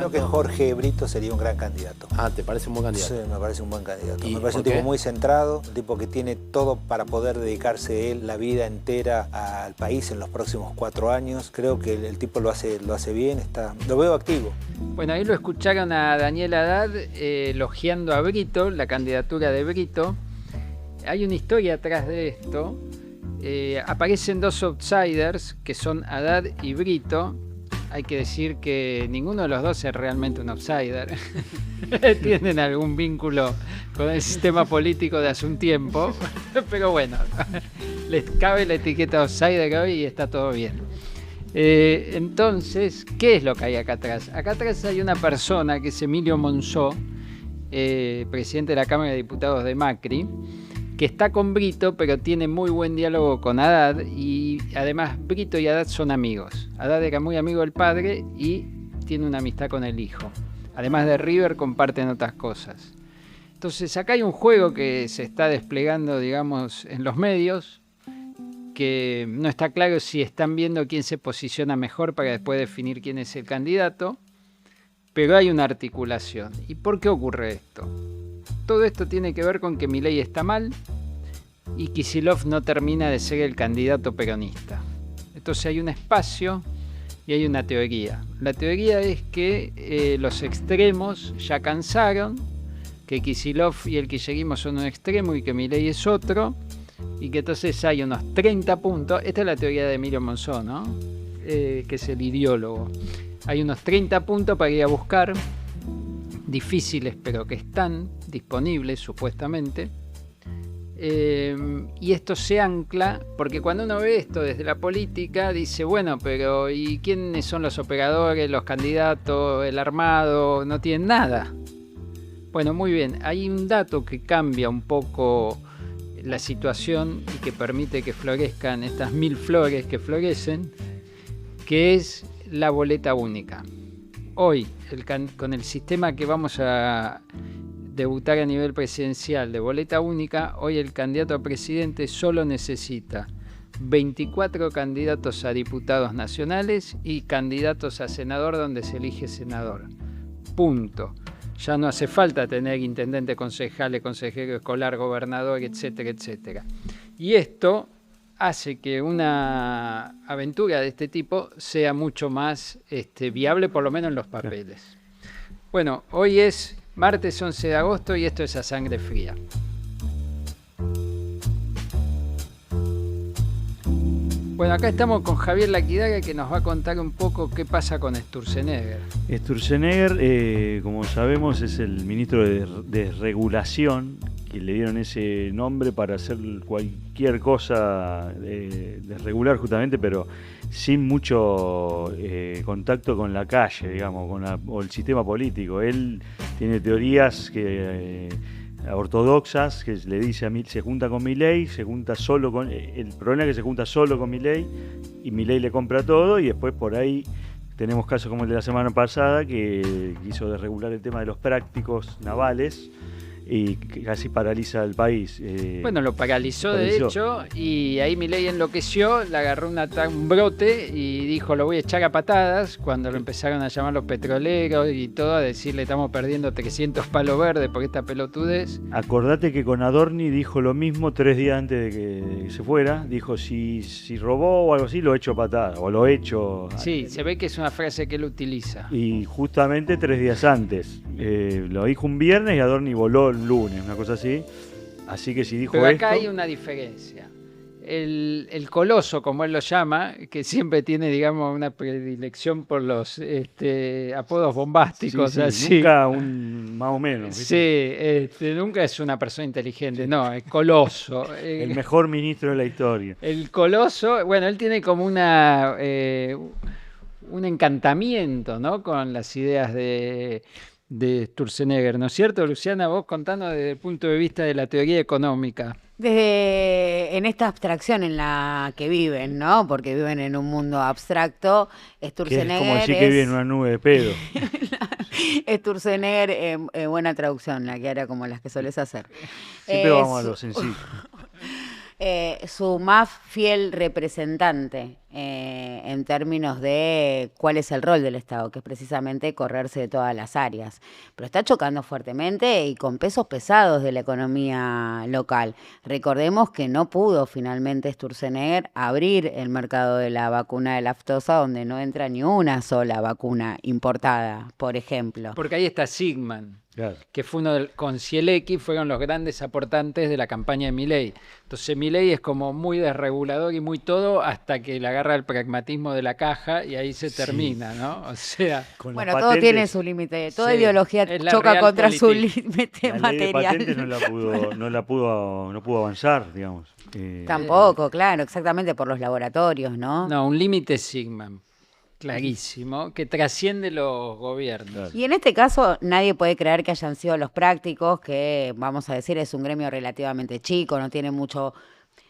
Creo que Jorge Brito sería un gran candidato. Ah, ¿te parece un buen candidato? Sí, me parece un buen candidato. ¿Y Me parece un tipo muy centrado, un tipo que tiene todo para poder dedicarse él la vida entera al país en los próximos 4 años. Creo que el tipo lo hace bien, lo veo activo. Bueno, ahí lo escucharon a Daniel Haddad elogiando a Brito, la candidatura de Brito. Hay una historia atrás de esto. Aparecen dos outsiders que son Haddad y Brito. Hay que decir que ninguno de los dos es realmente un outsider. Tienen algún vínculo con el sistema político de hace un tiempo. Pero bueno, les cabe la etiqueta outsider hoy y está todo bien. Entonces, ¿qué es lo que hay acá atrás? Acá atrás hay una persona que es Emilio Monzó, presidente de la Cámara de Diputados de Macri, que está con Brito, pero tiene muy buen diálogo con Haddad, y además Brito y Haddad son amigos. Haddad era muy amigo del padre y tiene una amistad con el hijo. Además de River, comparten otras cosas. Entonces acá hay un juego que se está desplegando, digamos, en los medios, que no está claro si están viendo quién se posiciona mejor para después definir quién es el candidato, pero hay una articulación. ¿Y por qué ocurre esto? Todo esto tiene que ver con que Milei está mal y Kicillof no termina de ser el candidato peronista. Entonces hay un espacio y hay una teoría. La teoría es que los extremos ya cansaron, que Kicillof y el kirchnerismo son un extremo y que Milei es otro, y que entonces hay unos 30 puntos. Esta es la teoría de Emilio Monzó, ¿no? Que es el ideólogo. Hay unos 30 puntos para ir a buscar, difíciles pero que están disponibles supuestamente, y esto se ancla porque cuando uno ve esto desde la política dice, bueno, pero ¿y quiénes son los operadores, los candidatos, el armado? No tienen nada. Bueno, muy bien, hay un dato que cambia un poco la situación y que permite que florezcan estas 1000 flores que florecen, que es la boleta única. Hoy, con el sistema que vamos a debutar a nivel presidencial de boleta única, hoy el candidato a presidente solo necesita 24 candidatos a diputados nacionales y candidatos a senador donde se elige senador. Punto. Ya no hace falta tener intendente, concejales, consejero escolar, gobernador, etcétera, etcétera. Y esto hace que una aventura de este tipo sea mucho más viable, por lo menos en los papeles. Bueno, hoy es martes 11 de agosto y esto es A Sangre Fría. Bueno, acá estamos con Javier Laquidaga, que nos va a contar un poco qué pasa con Sturzenegger. Sturzenegger, como sabemos, es el ministro de Regulación, que le dieron ese nombre para hacer cualquier cosa de regular justamente, pero sin mucho contacto con la calle, digamos, o el sistema político. Él tiene teorías ortodoxas, que le dice a Milei, se junta con Milei, se junta solo con... El problema es que se junta solo con Milei y Milei le compra todo, y después por ahí tenemos casos como el de la semana pasada, que quiso desregular el tema de los prácticos navales y casi paraliza el país. Bueno, lo paralizó de hecho, y ahí Milei enloqueció, le agarró un brote y dijo, lo voy a echar a patadas, cuando lo empezaron a llamar los petroleros y todo, a decirle, estamos perdiendo 300 palos verdes por esta pelotudez. Acordate que con Adorni dijo lo mismo 3 días antes de que se fuera, dijo, si robó o algo así, lo echo a patadas, o lo echo... Sí, se ve que es una frase que él utiliza. Y justamente 3 días antes, lo dijo un viernes y Adorni voló el lunes, una cosa así. Así que si dijo pero acá esto... hay una diferencia. El coloso, como él lo llama, que siempre tiene, digamos, una predilección por los apodos bombásticos, sí, así. Nunca más o menos. ¿Viste? Sí, nunca es una persona inteligente, no, es coloso. El mejor ministro de la historia. El coloso, bueno, él tiene como un encantamiento, ¿no?, con las ideas de Sturzenegger, ¿no es cierto, Luciana? Vos contanos desde el punto de vista de la teoría económica. En esta abstracción en la que viven, ¿no? Porque viven en un mundo abstracto, Sturzenegger es como decir que vive en una nube de pedo. Sturzenegger, buena traducción, la que era como las que solés hacer. Siempre vamos a lo sencillo. Su más fiel representante en términos de cuál es el rol del Estado, que es precisamente correrse de todas las áreas. Pero está chocando fuertemente y con pesos pesados de la economía local. Recordemos que no pudo finalmente Sturzenegger abrir el mercado de la vacuna de lactosa, donde no entra ni una sola vacuna importada, por ejemplo. Porque ahí está Sigman, Claro. que fue con Cielecki, fueron los grandes aportantes de la campaña de Milei. Entonces Milei es como muy desregulador y muy todo hasta que le agarra el pragmatismo de la caja y ahí se termina, ¿no? O sea, Con las Bueno, todo patentes, tiene su límite, toda Sí, ideología es la choca contra su realpolitik. límite la ley de material. patentes no pudo avanzar, digamos. Tampoco, claro, exactamente por los laboratorios, ¿no? no, un límite Sigman, clarísimo, que trasciende los gobiernos. Claro. Y en este caso nadie puede creer que hayan sido los prácticos, que vamos a decir es un gremio relativamente chico, no tiene mucho,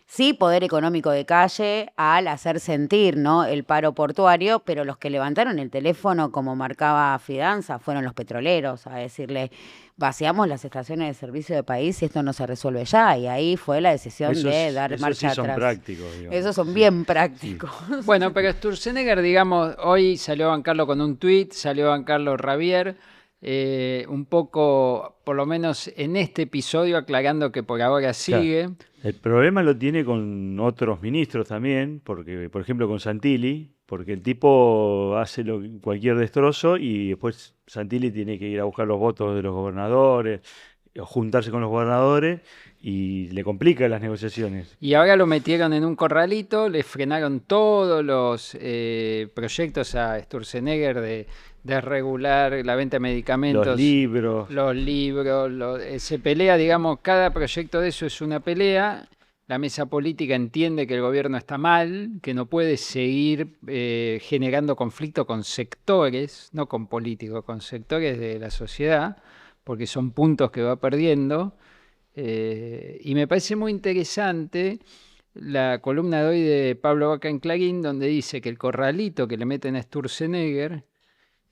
sí, poder económico de calle al hacer sentir, ¿no?, el paro portuario, pero los que levantaron el teléfono, como marcaba Fidanza, fueron los petroleros, a decirle, vaciamos las estaciones de servicio de país y esto no se resuelve ya. Y ahí fue la decisión de dar esos marcha sí son atrás. prácticos, digamos. Esos son Sí. bien prácticos. Bueno, pero Sturzenegger, digamos, hoy salió a bancarlo con un tuit, salió a bancarlo Ravier, un poco, por lo menos en este episodio, aclarando que por ahora sigue. El problema lo tiene con otros ministros también, porque, por ejemplo, con Santilli, porque el tipo hace cualquier destrozo y después Santilli tiene que ir a buscar los votos de los gobernadores, o juntarse con los gobernadores y le complica las negociaciones. Y ahora lo metieron en un corralito, le frenaron todos los proyectos a Sturzenegger de regular la venta de medicamentos. Los libros. Los libros, se pelea, digamos, cada proyecto de eso es una pelea. La mesa política entiende que el gobierno está mal, que no puede seguir generando conflicto con sectores, no con políticos, con sectores de la sociedad, porque son puntos que va perdiendo. Y me parece muy interesante la columna de hoy de Pablo Vaca en Clarín, donde dice que el corralito que le meten a Sturzenegger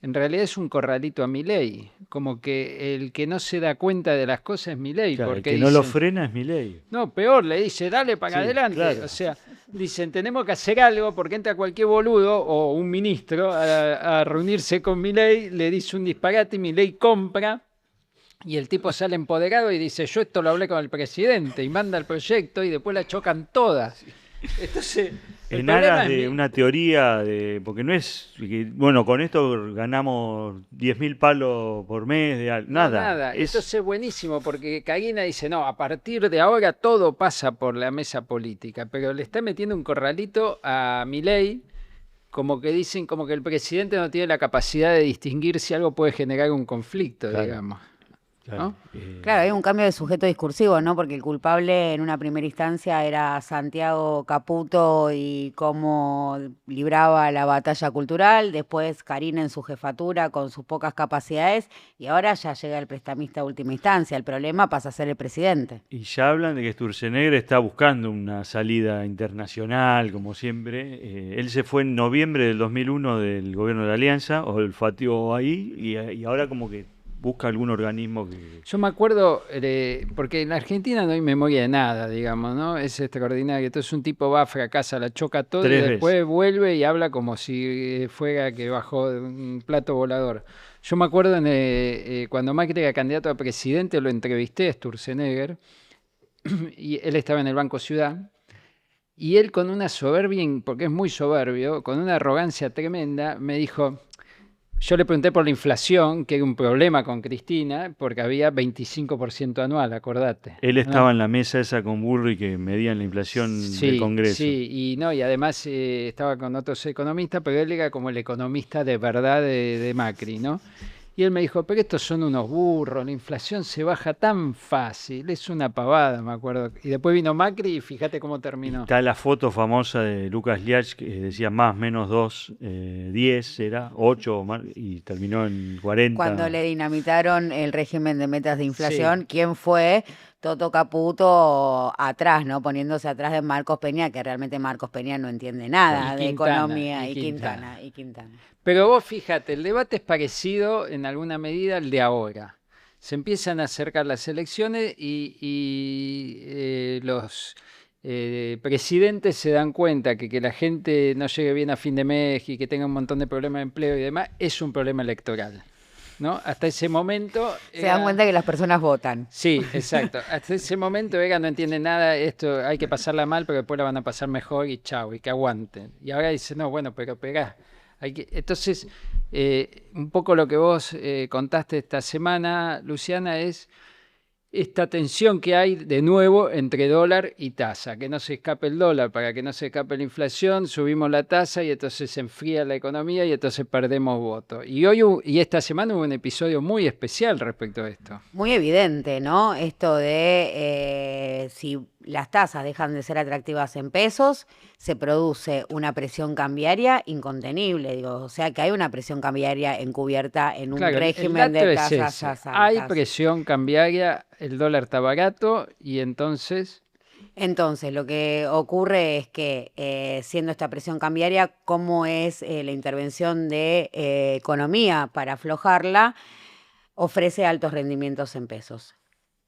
en realidad es un corralito a Milei, como que el que no se da cuenta de las cosas es Milei, Claro, el porque que no lo dicen, frena es Milei. no, peor, le dice, dale para Sí, adelante. claro. O sea, dicen, tenemos que hacer algo porque entra cualquier boludo o un ministro a reunirse con Milei, le dice un disparate y Milei compra y el tipo sale empoderado y dice, yo esto lo hablé con el presidente y manda el proyecto y después la chocan todas. Entonces, el En problema aras es de una teoría porque no es, bueno, con esto ganamos 10.000 palos por mes, nada. Nada. Entonces es buenísimo porque Caguina dice, no, a partir de ahora todo pasa por la mesa política, pero le está metiendo un corralito a Milei, como que dicen, como que el presidente no tiene la capacidad de distinguir si algo puede generar un conflicto, Claro. digamos. Claro. Claro, hay un cambio de sujeto discursivo, ¿no? Porque el culpable en una primera instancia era Santiago Caputo y cómo libraba la batalla cultural, después Karina en su jefatura con sus pocas capacidades y ahora ya llega el prestamista a última instancia. El problema pasa a ser el presidente. Y ya hablan de que Sturzenegger está buscando una salida internacional, como siempre. Él se fue en noviembre del 2001 del gobierno de la Alianza, olfateó ahí, y ahora como que busca algún organismo que... Yo me acuerdo, porque en la Argentina no hay memoria de nada, digamos, ¿no? Es extraordinario. Entonces un tipo va, fracasa, la choca todo 3 y veces. después vuelve y habla como si fuera que bajó de un plato volador. Yo me acuerdo cuando Macri era candidato a presidente, lo entrevisté a Sturzenegger y él estaba en el Banco Ciudad. Y él con una soberbia, porque es muy soberbio, con una arrogancia tremenda, me dijo, yo le pregunté por la inflación, que era un problema con Cristina, porque había 25% anual, acordate. Él ¿no? estaba en la mesa esa con Burri que medían la inflación del Congreso. Sí, y además estaba con otros economistas, pero él era como el economista de verdad de Macri, ¿no? Y él me dijo, pero estos son unos burros, la inflación se baja tan fácil, es una pavada, me acuerdo. Y después vino Macri y fíjate cómo terminó. Está la foto famosa de Lucas Liach que decía más, menos 2, 10 era, 8, y terminó en 40. Cuando le dinamitaron el régimen de metas de inflación, Sí. ¿quién fue? Toto Caputo atrás, ¿no? Poniéndose atrás de Marcos Peña, que realmente Marcos Peña no entiende nada Y de Quintana, economía, y y Quintana. Quintana. Pero vos fíjate, el debate es parecido en alguna medida al de ahora. Se empiezan a acercar las elecciones y los presidentes se dan cuenta que la gente no llegue bien a fin de mes y que tenga un montón de problemas de empleo y demás, es un problema electoral, ¿no? Hasta ese momento... Se dan cuenta que las personas votan. Sí, exacto. Hasta ese momento Vega no entiende nada, esto hay que pasarla mal, pero después la van a pasar mejor y chau, y que aguanten. Y ahora dice, no, bueno, pero pegá. Entonces, un poco lo que vos contaste esta semana, Luciana, es esta tensión que hay de nuevo entre dólar y tasa, que no se escape el dólar, para que no se escape la inflación, subimos la tasa y entonces se enfría la economía y entonces perdemos votos. Y esta semana hubo un episodio muy especial respecto a esto. Muy evidente, ¿no? Esto de si las tasas dejan de ser atractivas en pesos, se produce una presión cambiaria incontenible, digo, o sea que hay una presión cambiaria encubierta en un régimen de tasas altas. Hay presión cambiaria, el dólar está barato y entonces... Entonces, lo que ocurre es que, siendo esta presión cambiaria, ¿cómo es la intervención de economía para aflojarla? Ofrece altos rendimientos en pesos,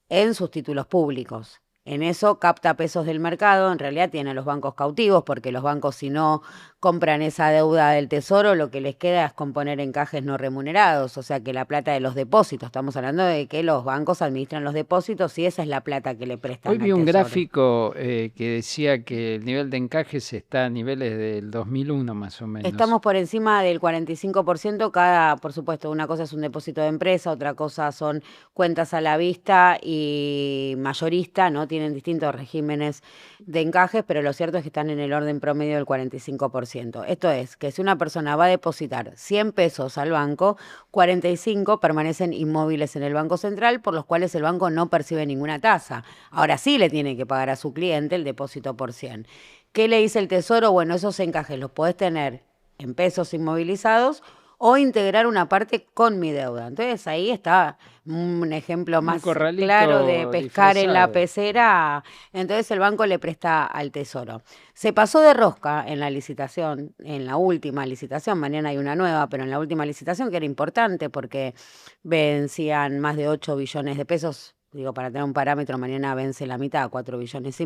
en sus títulos públicos. En eso capta pesos del mercado, en realidad tiene a los bancos cautivos, porque los bancos si no compran esa deuda del tesoro, lo que les queda es componer encajes no remunerados, o sea que la plata de los depósitos, estamos hablando de que los bancos administran los depósitos y esa es la plata que le prestan al Hoy vi un tesoro. gráfico que decía que el nivel de encajes está a niveles del 2001 más o menos. Estamos por encima del 45%, cada, por supuesto, una cosa es un depósito de empresa, otra cosa son cuentas a la vista y mayorista, ¿no? Tienen distintos regímenes de encajes, pero lo cierto es que están en el orden promedio del 45%. Esto es, que si una persona va a depositar 100 pesos al banco, 45 permanecen inmóviles en el Banco Central, por los cuales el banco no percibe ninguna tasa. Ahora sí le tiene que pagar a su cliente el depósito por 100. ¿Qué le dice el Tesoro? Bueno, esos encajes los podés tener en pesos inmovilizados o integrar una parte con mi deuda. Entonces ahí está un ejemplo más claro de pescar en la pecera. Entonces el banco le presta al Tesoro. Se pasó de rosca en la licitación, en la última licitación, mañana hay una nueva, pero en la última licitación, que era importante porque vencían más de 8 billones de pesos. Digo, para tener un parámetro, mañana vence la mitad, 4,5 billones.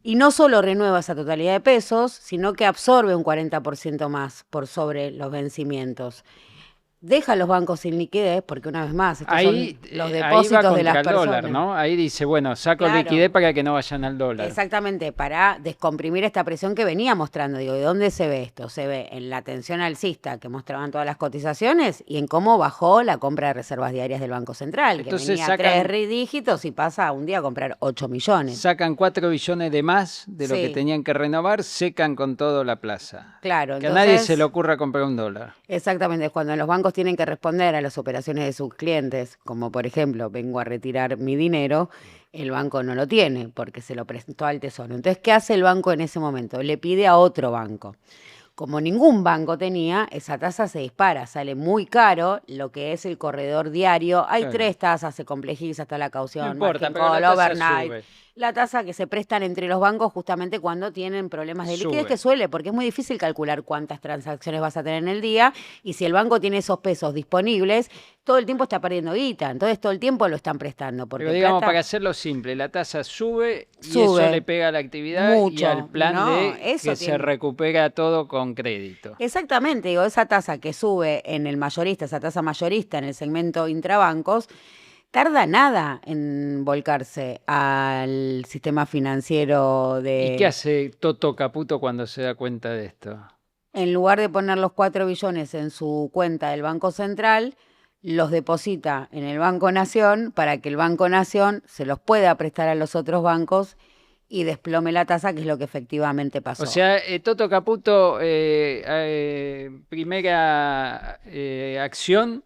Y no solo renueva esa totalidad de pesos, sino que absorbe un 40% más por sobre los vencimientos. Deja a los bancos sin liquidez, porque una vez más, estos son los depósitos de las personas. Dólar, ¿no? Ahí dice, bueno, saco liquidez para que no vayan al dólar. Exactamente, para descomprimir esta presión que venía mostrando. Digo, ¿de dónde se ve esto? Se ve en la tensión alcista que mostraban todas las cotizaciones y en cómo bajó la compra de reservas diarias del Banco Central, entonces, que venía a 3 dígitos y pasa un día a comprar 8 millones. Sacan 4 billones de más de lo que tenían que renovar, secan con todo la plaza. Claro. Que entonces, a nadie se le ocurra comprar un dólar. Exactamente, cuando los bancos tienen que responder a las operaciones de sus clientes, como por ejemplo, vengo a retirar mi dinero, el banco no lo tiene porque se lo prestó al Tesoro. Entonces, ¿qué hace el banco en ese momento? Le pide a otro banco. Como ningún banco tenía, esa tasa se dispara, sale muy caro lo que es el corredor diario. Hay 3 tasas, se complejiza hasta la caución, no importa, margin call, overnight. La tasa que se prestan entre los bancos justamente cuando tienen problemas de liquidez, que suele, porque es muy difícil calcular cuántas transacciones vas a tener en el día, y si el banco tiene esos pesos disponibles, todo el tiempo está perdiendo guita, entonces todo el tiempo lo están prestando. Porque pero digamos, para hacerlo simple, la tasa sube y eso le pega a la actividad mucho, y al plan que se recupera todo con crédito. Exactamente, digo, esa tasa que sube en el mayorista, esa tasa mayorista en el segmento intrabancos, tarda nada en volcarse al sistema financiero de... ¿Y qué hace Toto Caputo cuando se da cuenta de esto? En lugar de poner los 4 billones en su cuenta del Banco Central, los deposita en el Banco Nación para que el Banco Nación se los pueda prestar a los otros bancos y desplome la tasa, que es lo que efectivamente pasó. O sea, Toto Caputo, primera acción,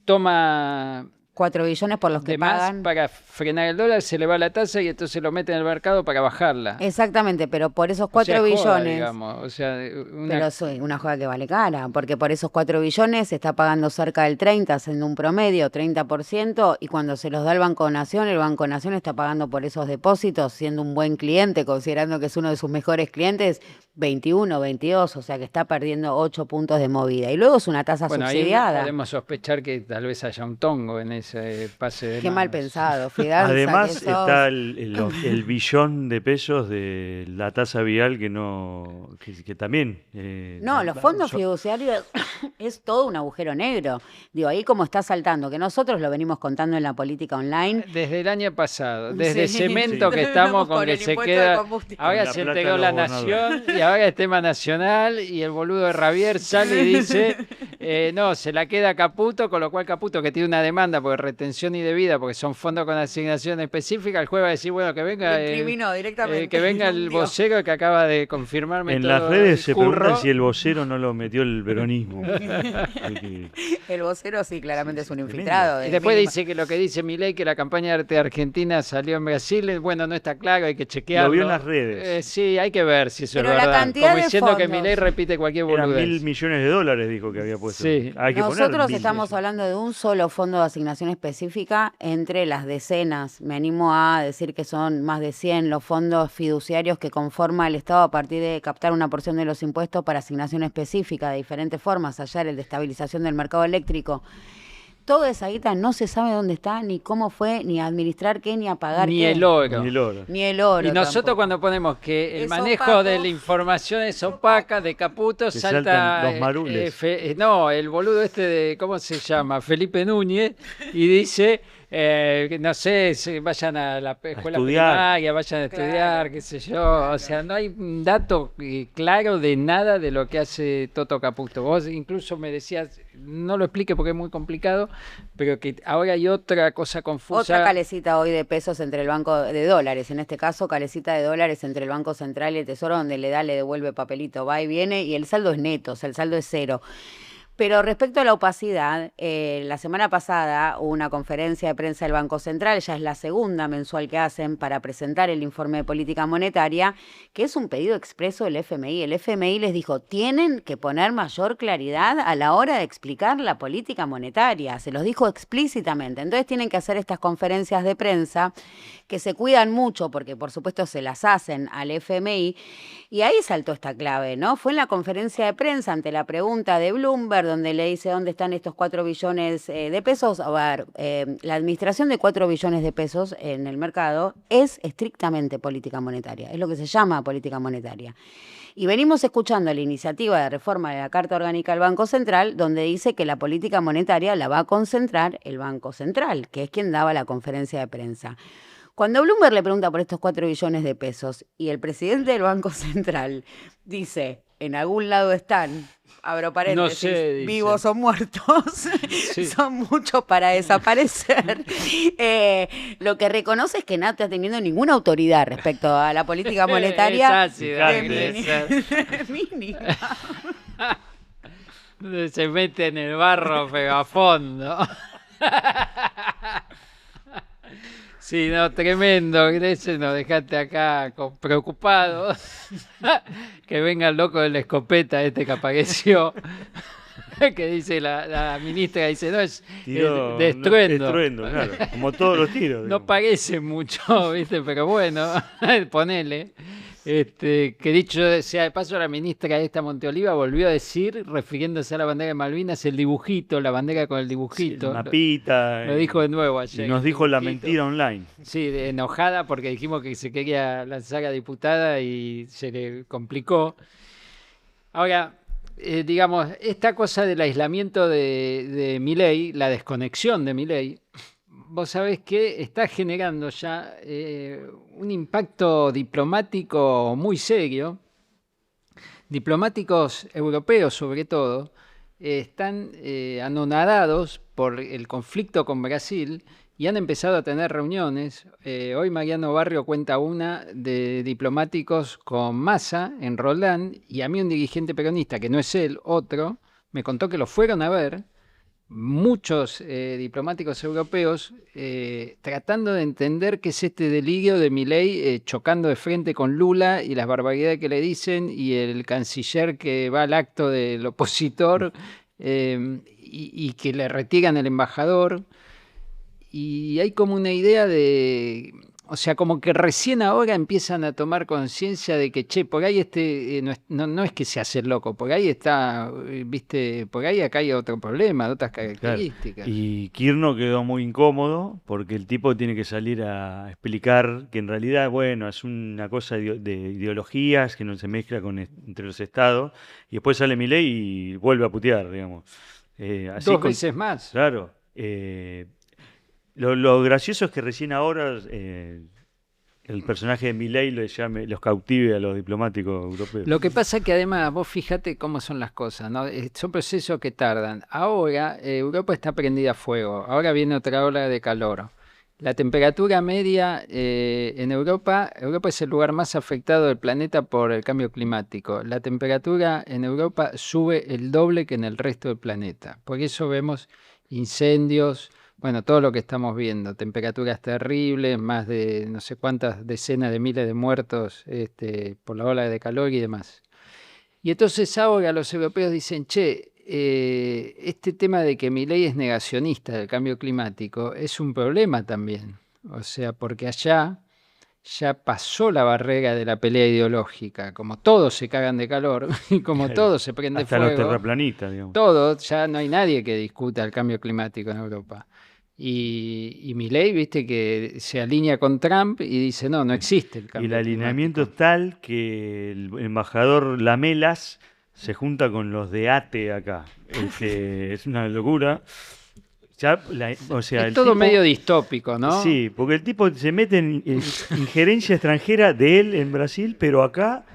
toma 4 billones por los que pagan. Para frenar el dólar, se le va la tasa y entonces lo mete en el mercado para bajarla. Exactamente, pero por esos 4 billones... Joda, digamos. O sea, Pero es una joda que vale cara, porque por esos 4 billones se está pagando cerca del 30%, haciendo un promedio, 30%, y cuando se los da el Banco Nación, el Banco Nación está pagando por esos depósitos, siendo un buen cliente, considerando que es uno de sus mejores clientes, 21, 22, o sea que está perdiendo 8 puntos de movida. Y luego es una tasa subsidiada. Ahí podemos sospechar que tal vez haya un tongo en ese pase de Qué manos. mal pensado, Fidanza. Además que sos- está el billón de pesos de la tasa vial que también... No, los fondos fiduciarios es todo un agujero negro. Digo, ahí como está saltando, que nosotros lo venimos contando en la política online. Desde el año pasado, desde Sí. cemento Sí. que estamos con Con que el se impuesto de queda. combustible. Ahora Con la se plata entregó de la los Nación y ahora es tema nacional y el boludo de Ravier sale y dice, no, se la queda Caputo, con lo cual Caputo que tiene una demanda por retención indebida, porque son fondos con asignación específica, el juez va a decir, bueno, que venga, Lo incriminó directamente. que venga el Hundió. vocero que acaba de confirmarme En todo las redes el se curro. preguntan si el vocero no lo metió el peronismo. El vocero sí, claramente Sí, es un tremendo. infiltrado. Y de después mínima- dice que lo que dice Milei, que la campaña de arte de Argentina salió en Brasil, bueno, no está claro, hay que chequearlo. Lo vio en las redes. Sí, hay que ver si eso Pero es la verdad. cantidad Como de diciendo que fondos. Milei repite cualquier Eran boludez. $1.000 millones, dijo que había puesto. Sí. Hay que poner Nosotros 1.000 estamos millones. hablando de un solo fondo de asignación específica entre las decenas. Me animo a decir que son más de 100 los fondos fiduciarios que conforma el Estado a partir de captar una porción de los impuestos para asignación específica de diferentes formas, allá el de estabilización del mercado eléctrico. Toda esa guita no se sabe dónde está, ni cómo fue, ni a administrar qué, ni a pagar Ni qué. el oro. Ni el oro. Ni el oro. Y nosotros tampoco. cuando ponemos que el Es manejo opaco. de la información es opaca, de Caputo, Te salta... saltan los marules. no, el boludo este de, ¿cómo se llama? Felipe Núñez, y dice... no sé, vayan a la escuela estudiar. primaria, vayan a estudiar, Claro. qué sé yo. O sea, no hay un dato claro de nada de lo que hace Toto Caputo. Vos incluso me decías, no lo explique porque es muy complicado, pero que ahora hay otra cosa confusa. Otra calecita hoy de pesos entre el banco de dólares, en este caso calecita de dólares entre el Banco Central y el Tesoro, donde le devuelve papelito, va y viene, y el saldo es neto, o sea, el saldo es cero. Pero respecto a la opacidad, la semana pasada hubo una conferencia de prensa del Banco Central, ya es la segunda mensual que hacen para presentar el informe de política monetaria, que es un pedido expreso del FMI. El FMI les dijo, tienen que poner mayor claridad a la hora de explicar la política monetaria, se los dijo explícitamente. Entonces tienen que hacer estas conferencias de prensa que se cuidan mucho, porque por supuesto se las hacen al FMI, y ahí saltó esta clave, ¿no? Fue en la conferencia de prensa ante la pregunta de Bloomberg, donde le dice dónde están estos 4 billones de pesos. A ver, la administración de 4 billones de pesos en el mercado es estrictamente política monetaria, es lo que se llama política monetaria. Y venimos escuchando la iniciativa de reforma de la Carta Orgánica del Banco Central, donde dice que la política monetaria la va a concentrar el Banco Central, que es quien daba la conferencia de prensa. Cuando Bloomberg le pregunta por estos 4 billones de pesos y el presidente del Banco Central dice, en algún lado están, abro paréntesis, No sé, dice. vivos o muertos, Sí. son muchos para desaparecer, lo que reconoce es que no está teniendo ninguna autoridad respecto a la política monetaria. Es ácida, de debe mini- ser. mínima. Se mete en el barro pero a fondo. Sí, no, tremendo, Grecia, nos dejaste acá preocupados. Que venga el loco de la escopeta este que apareció. Que dice la ministra, dice, no, es Tiro, de estruendo. estruendo, claro. Como todos los tiros. No digamos. parece mucho, ¿viste? Pero bueno, ponele. Que dicho sea de paso, la ministra esta Monteoliva volvió a decir, refiriéndose a la bandera de Malvinas, el dibujito, la bandera con el Sí, dibujito. el mapita. Lo dijo de nuevo ayer. Y nos el dijo la dibujito. mentira online. Sí, enojada porque dijimos que se quería lanzar a diputada y se le complicó. Ahora, digamos, esta cosa del aislamiento de Milei, la desconexión de Milei, vos sabés que está generando ya un impacto diplomático muy serio. Diplomáticos europeos, sobre todo, están anonadados por el conflicto con Brasil y han empezado a tener reuniones. Hoy Mariano Barrio cuenta una de diplomáticos con Massa en Roldán, y a mí un dirigente peronista, que no es él, otro, me contó que lo fueron a ver muchos diplomáticos europeos tratando de entender qué es este delirio de Milei chocando de frente con Lula y las barbaridades que le dicen, y el canciller que va al acto del opositor y que le retiran el embajador. Y hay como una idea de O sea, como que recién ahora empiezan a tomar conciencia de que, che, por ahí no es que se hace loco, por ahí está, viste, por ahí acá hay otro problema, otras Claro. características. Y Kirchner quedó muy incómodo porque el tipo tiene que salir a explicar que en realidad, bueno, es una cosa de ideologías que no se mezcla entre los estados, y después sale Milei y vuelve a putear, digamos. Así Dos veces más. Claro. Lo gracioso es que recién ahora el personaje de Milei los cautive a los diplomáticos europeos. Lo que pasa es que además, vos fíjate cómo son las cosas, ¿no? Son procesos que tardan. Ahora Europa está prendida a fuego, ahora viene otra ola de calor. La temperatura media en Europa es el lugar más afectado del planeta por el cambio climático. La temperatura en Europa sube el doble que en el resto del planeta. Por eso vemos incendios, bueno, todo lo que estamos viendo, temperaturas terribles, más de no sé cuántas decenas de miles de muertos por la ola de calor y demás. Y entonces ahora los europeos dicen, che, este tema de que Milei es negacionista del cambio climático es un problema también. O sea, porque allá ya pasó la barrera de la pelea ideológica. Como todos se cagan de calor y como Claro. todos se prende Hasta fuego. los terraplanistas, digamos. Todos, ya no hay nadie que discuta el cambio climático en Europa. Y Milei, viste, que se alinea con Trump y dice, no existe el cambio Y el alineamiento climático. es tal que el embajador Lamelas se junta con los de ATE acá. Es una locura. O sea, Es el todo tipo- medio distópico, ¿no? Sí, porque el tipo se mete en injerencia extranjera de él en Brasil, pero acá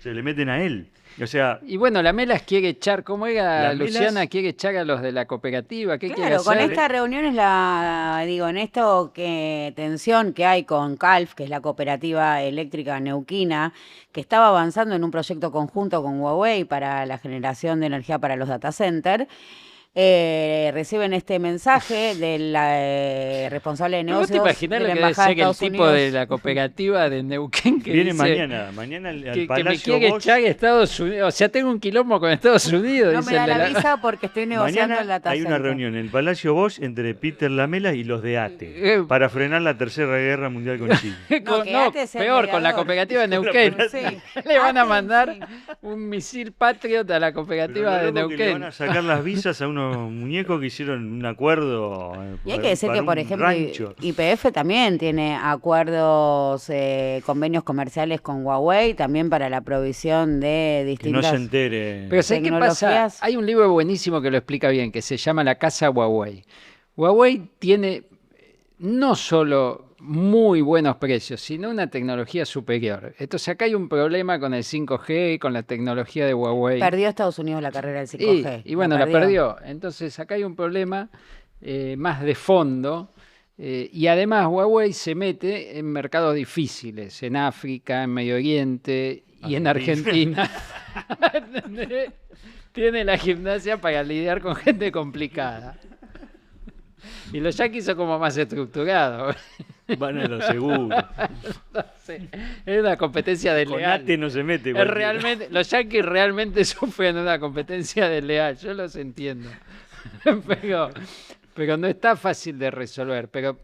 se le meten a él. O sea, Y bueno, Lamelas quiere echar, ¿cómo era? Lamelas- Luciana quiere echar a los de la cooperativa, ¿qué quiere Claro, con hacer? esta reunión en esto que tensión que hay con CALF, que es la cooperativa eléctrica neuquina, que estaba avanzando en un proyecto conjunto con Huawei para la generación de energía para los data centers. Reciben este mensaje del responsable de ¿Pero vos te negocios imaginás de lo la que debe Embajada de ser el Estados tipo Unidos. de la cooperativa de Neuquén que viene dice mañana al que me Palacio quiere Bosch. echar a Estados Unidos? O sea, tengo un quilombo con Estados Unidos. No dice me da el de la visa porque estoy negociando el Mañana data hay una center. reunión en el Palacio Bosch entre Peter Lamela y los de ATE para frenar la Tercera Guerra Mundial con China. No, que ATE es el peor, con la mediador. cooperativa de Neuquén. Sí. Le van a ATE, mandar sí. un misil Patriot a la Pero cooperativa lo de loco que le van Neuquén. a sacar las visas a unos muñecos que hicieron un acuerdo. Y hay que decir para que, por un ejemplo, rancho. YPF también tiene acuerdos, convenios comerciales con Huawei, también para la provisión de Que no distintas... se entere. Pero ¿sabes qué pasa? tecnologías. Hay un libro buenísimo que lo explica bien, que se llama La Casa Huawei. Huawei tiene no solo muy buenos precios, sino una tecnología superior. Entonces acá hay un problema con el 5G y con la tecnología de Huawei. Perdió Estados Unidos la carrera del 5G. Y bueno, la perdió. Entonces acá hay un problema más de fondo. Y además Huawei se mete en mercados difíciles, en África, en Medio Oriente y en Argentina. Tiene la gimnasia para lidiar con gente complicada. Y los yanquis son como más estructurados. Van a lo seguro. Sí, es una competencia Con desleal. ATE no se mete. Es cualquiera. realmente, los yanquis realmente sufren una competencia desleal, yo los entiendo. Pero no está fácil de resolver. Pero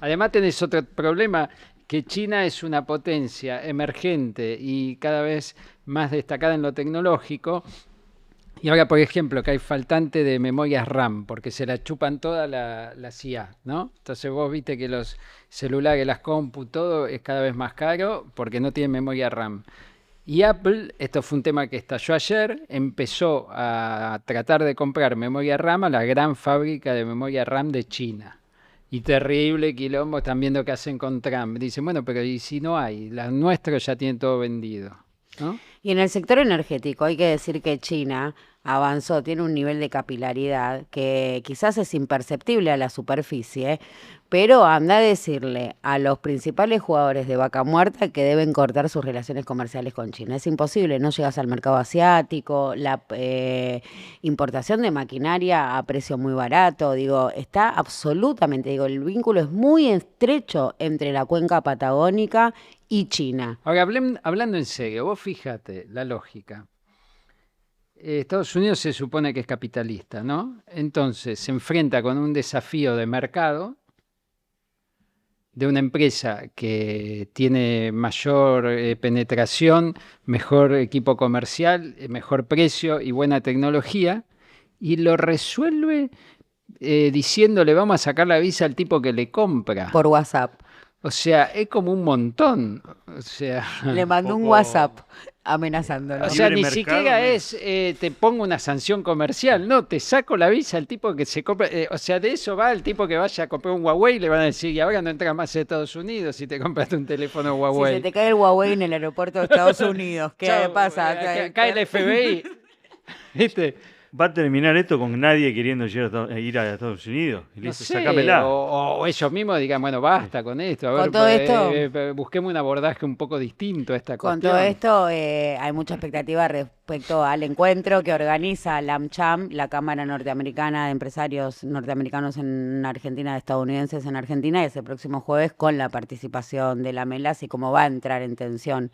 además tenés otro problema, que China es una potencia emergente y cada vez más destacada en lo tecnológico. Y ahora, por ejemplo, que hay faltante de memorias RAM, porque se la chupan toda la CIA, ¿no? Entonces vos viste que los celulares, las compu, todo es cada vez más caro porque no tiene memoria RAM. Y Apple, esto fue un tema que estalló ayer, empezó a tratar de comprar memoria RAM a la gran fábrica de memoria RAM de China. Y terrible quilombo, están viendo qué hacen con Trump. Dicen, bueno, pero ¿y si no hay? Las nuestros ya tienen todo vendido, ¿no? Y en el sector energético hay que decir que China avanzó, tiene un nivel de capilaridad que quizás es imperceptible a la superficie, pero anda a decirle a los principales jugadores de Vaca Muerta que deben cortar sus relaciones comerciales con China. Es imposible, no llegas al mercado asiático, la importación de maquinaria a precio muy barato, digo, está absolutamente, digo, el vínculo es muy estrecho entre la cuenca patagónica y China. Ahora, hablando en serio, vos fíjate la lógica. Estados Unidos se supone que es capitalista, ¿no? Entonces se enfrenta con un desafío de mercado de una empresa que tiene mayor penetración, mejor equipo comercial, mejor precio y buena tecnología, y lo resuelve diciéndole vamos a sacar la visa al tipo que le compra. Por WhatsApp. O sea, es como un montón. O sea, Le mandó un poco- WhatsApp amenazándolo. o sea, Libre ni mercado, siquiera ¿no? es te pongo una sanción comercial, no, te saco la visa al tipo que se compra, o sea, de eso va el tipo que vaya a comprar un Huawei, le van a decir, y ahora no entras más a Estados Unidos si te compraste un teléfono Si Huawei. se te cae el Huawei en el aeropuerto de Estados Unidos, ¿qué Chau, pasa? cae el FBI, ¿viste? Va a terminar esto con nadie queriendo ir a Estados Unidos. Y No listo, sé, sacámela. o ellos mismos digan, bueno, basta con esto, a Con ver, todo esto- busquemos un abordaje un poco distinto a esta Con cuestión. todo esto, hay mucha expectativa respecto al encuentro que organiza la AmCham, la Cámara Norteamericana de Empresarios Norteamericanos en Argentina, de estadounidenses en Argentina, ese próximo jueves con la participación de la MELAS y cómo va a entrar en tensión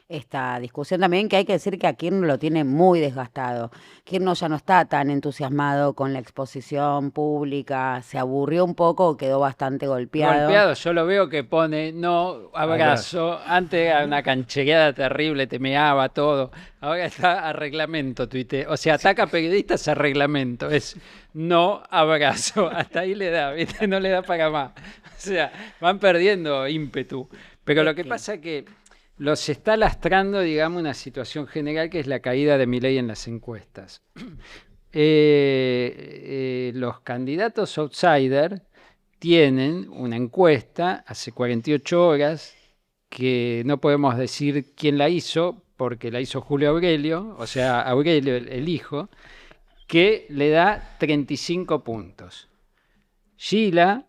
esta discusión también, que hay que decir que a Kirchner lo tiene muy desgastado. Kirchner ya no está tan entusiasmado con la exposición pública, se aburrió un poco, quedó bastante golpeado. Yo lo veo que pone, no, abrazo. Antes era una canchereada terrible, te meaba todo. Ahora está a reglamento, tuite. O sea, ataca a periodistas a reglamento. Es no abrazo. Hasta ahí le da, ¿viste? No le da para más. O sea, van perdiendo ímpetu. Pero lo que pasa es que los está lastrando, digamos, una situación general que es la caída de Milei en las encuestas. Los candidatos outsider tienen una encuesta hace 48 horas que no podemos decir quién la hizo porque la hizo Julio Aurelio, o sea, Aurelio, el hijo, que le da 35 puntos. Gila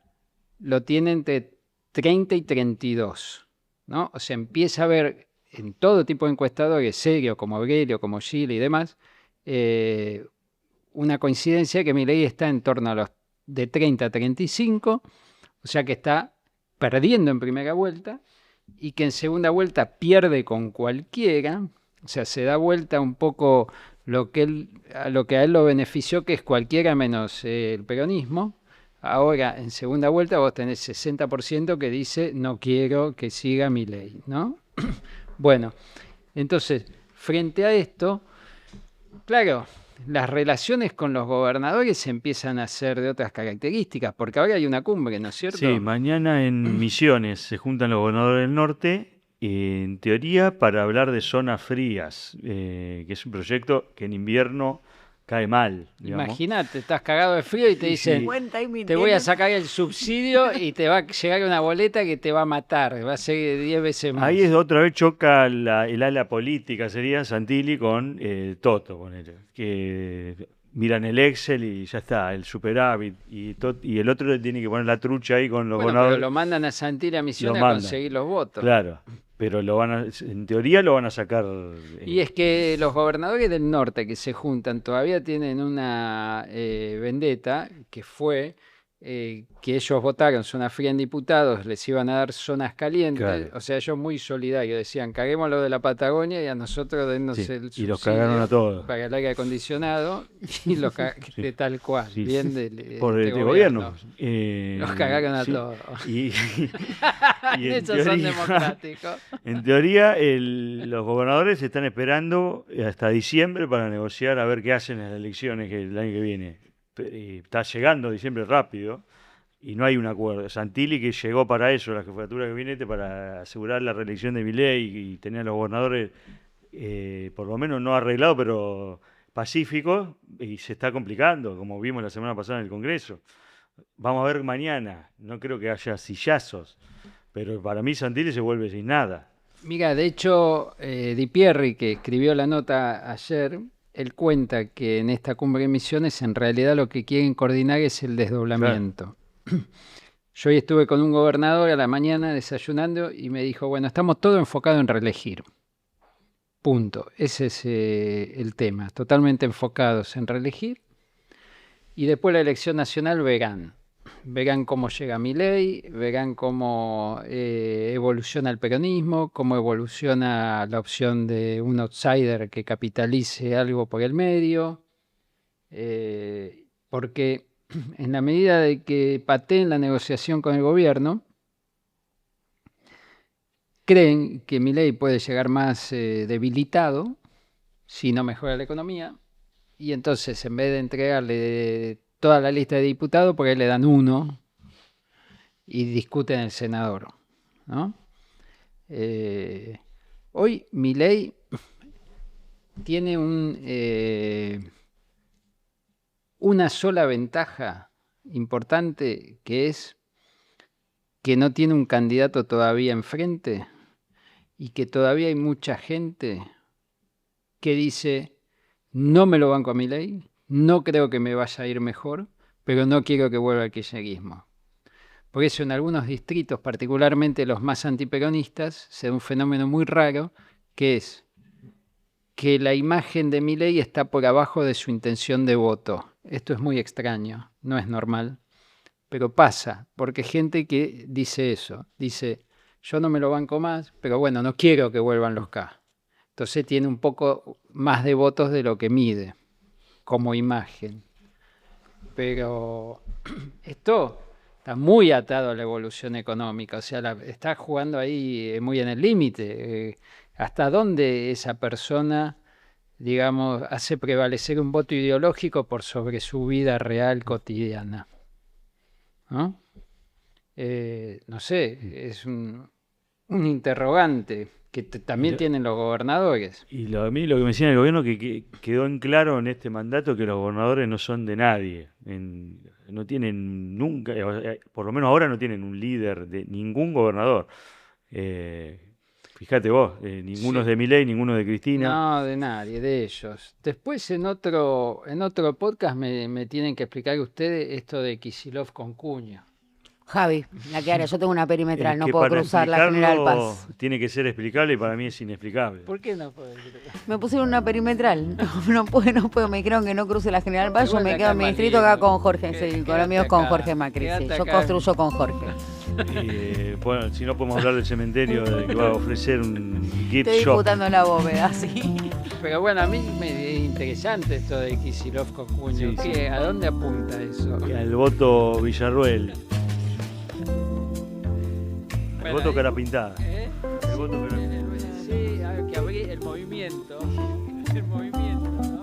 lo tiene entre 30 y 32, ¿no? O sea, empieza a ver en todo tipo de encuestadores serios como Aurelio, como Gila y demás, una coincidencia que Milei está en torno a los de 30 a 35, o sea que está perdiendo en primera vuelta y que en segunda vuelta pierde con cualquiera, o sea, se da vuelta un poco lo que a él lo benefició, que es cualquiera menos el peronismo. Ahora, en segunda vuelta, vos tenés 60% que dice no quiero que siga Milei, ¿no? Bueno, entonces, frente a esto, claro, las relaciones con los gobernadores empiezan a ser de otras características, porque ahora hay una cumbre, ¿no es cierto? Sí, mañana en Misiones se juntan los gobernadores del norte, en teoría para hablar de zonas frías, que es un proyecto que en invierno cae mal, digamos. Imagínate, estás cagado de frío y te dicen, Buen timing te voy a tiene. sacar el subsidio y te va a llegar una boleta que te va a matar, va a ser 10 veces más. Ahí es otra vez choca el ala política, sería Santilli con Toto, ponele, que miran el Excel y ya está, el superávit, y el otro le tiene que poner la trucha ahí con los Bueno, pero gobernadores. lo mandan a Santilli a Misiones Lo a mandan. conseguir los votos. Claro, pero en teoría lo van a sacar. Y es que los gobernadores del norte que se juntan todavía tienen una vendetta que fue que ellos votaron zona fría en diputados, les iban a dar zonas calientes, Claro. o sea, ellos muy solidarios, decían, caguemos lo de la Patagonia y a nosotros dennos Sí, el y los subsidio cagaron a todos. para el aire acondicionado y los Sí. de tal cual, Sí, bien por de este gobierno. Los cagaron a Sí. todos. Y en Esos son teoría- democráticos. En teoría, los gobernadores están esperando hasta diciembre para negociar a ver qué hacen en las elecciones que el año que viene. Está llegando diciembre rápido y no hay un acuerdo. Santilli, que llegó para eso, la jefatura de gabinete, para asegurar la reelección de Milei y tener a los gobernadores, por lo menos no arreglados, pero pacíficos, y se está complicando, como vimos la semana pasada en el Congreso. Vamos a ver mañana. No creo que haya sillazos, pero para mí Santilli se vuelve sin nada. Mira, de hecho, Di Pierri, que escribió la nota ayer, él cuenta que en esta cumbre de misiones en realidad lo que quieren coordinar es el desdoblamiento. Yo hoy estuve con un gobernador a la mañana desayunando y me dijo, bueno, estamos todos enfocados en reelegir. Punto. Ese es el tema, totalmente enfocados en reelegir. Y después la elección nacional verán. Verán cómo llega Milei, verán cómo evoluciona el peronismo, cómo evoluciona la opción de un outsider que capitalice algo por el medio, porque en la medida de que pateen la negociación con el gobierno, creen que Milei puede llegar más debilitado si no mejora la economía, y entonces en vez de entregarle toda la lista de diputados, por ahí le dan uno y discuten el senador, ¿no? Hoy Milei tiene una sola ventaja importante, que es que no tiene un candidato todavía enfrente y que todavía hay mucha gente que dice: no me lo banco a Milei, no creo que me vaya a ir mejor, pero no quiero que vuelva el kirchnerismo. Por eso en algunos distritos, particularmente los más antiperonistas, se da un fenómeno muy raro, que es que la imagen de Milei está por abajo de su intención de voto. Esto es muy extraño, no es normal, pero pasa, porque gente que dice eso, dice: yo no me lo banco más, pero bueno, no quiero que vuelvan los K. Entonces tiene un poco más de votos de lo que mide como imagen. Pero esto está muy atado a la evolución económica, o sea, está jugando ahí muy en el límite. ¿Hasta dónde esa persona, digamos, hace prevalecer un voto ideológico por sobre su vida real cotidiana? ¿No? No sé, es un interrogante que también tienen los gobernadores. Y a mí lo que me decían el gobierno que quedó en claro en este mandato, que los gobernadores no son de nadie. No tienen nunca, por lo menos ahora no tienen un líder de ningún gobernador. Fíjate vos, ninguno es de Milei, ninguno de Cristina. No, de nadie, de ellos. Después en otro podcast me tienen que explicar ustedes esto de Kicillof con Cuño. Javi, la que hará, yo tengo una perimetral, no Que puedo para cruzar la General explicarlo Paz. tiene que ser explicable y para mí es inexplicable. ¿Por qué no puedo decir? Me pusieron una perimetral, no puedo, me dijeron que no cruce la General Paz, yo Igual me acá quedo en mi más distrito lindo. acá con Jorge, sí, con Quédate amigos con acá, Jorge Macri, sí, quédate yo acá. construyo con Jorge. Bueno, si no podemos hablar del cementerio que va a ofrecer un gift Estoy shop. disputando la bóveda, sí. Pero bueno, a mí me es interesante esto de Kicillof con Cuño. Sí, sí. ¿A dónde apunta eso? Al voto Villarruel. El Bueno, voto ahí- cara pintada. ¿Eh? El voto cara Sí, hay que abrir el movimiento. El movimiento.